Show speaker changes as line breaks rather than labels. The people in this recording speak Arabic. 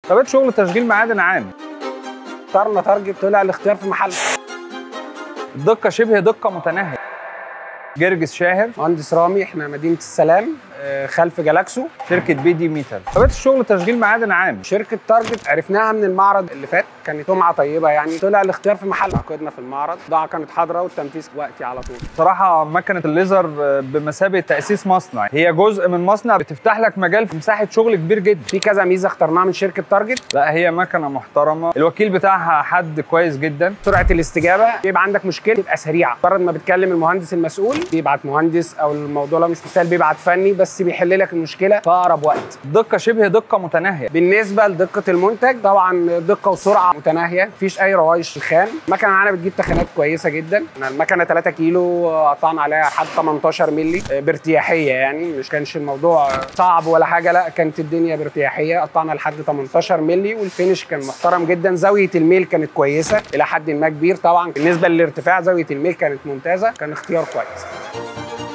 طبيعة شغل تشغيل معادن عام.
اخترنا تارجت، طلع الاختيار في محل.
الدقة شبه دقة متناهية. جرجس شاهر،
مهندس رامي، احنا مدينة السلام خلف جالاكسو.
شركة بي دي ميتال. طبيعة الشغل تشغيل معادن عام.
شركة تارجت عرفناها من المعرض اللي فات، كانت سمعة طيبة يعني. طلع الاختيار في محل، عقدنا في المعرض، البضاعة كانت حاضرة والتنفيذ وقتي على طول.
صراحة مكنة الليزر بمثابة تأسيس مصنع، هي جزء من مصنع بتفتح لك مجال في مساحة شغل كبير جدا.
في كذا ميزة اخترناها من شركة تارجت.
لا هي مكنة محترمة، الوكيل بتاعها حد كويس جدا.
سرعة الاستجابة، يبقى عندك مشكلة تبقى سريعة، مجرد ما بتكلم المهندس المسؤول بيبعت مهندس، او الموضوع لو مش مثال بيبعت فني، بس بيحل لك المشكلة في أقرب وقت.
دقة شبه دقة متناهية.
بالنسبة لدقة المنتج، طبعا دقة وسرعة متناهية، مفيش أي روايش خام. المكنة معانا بتجيب تخانات كويسة جدا. المكنة 3 كيلو، قطعنا عليها لحد 18 مللي بارتياحية، يعني مش كانش الموضوع صعب ولا حاجة، لا كانت الدنيا بارتياحية. قطعنا لحد 18 مللي، والفينش كان محترم جدا. زاوية الميل كانت كويسة إلى حد ما كبير. طبعا بالنسبة للارتفاع زاوية الميل كانت ممتازة، كان اختيار كويس.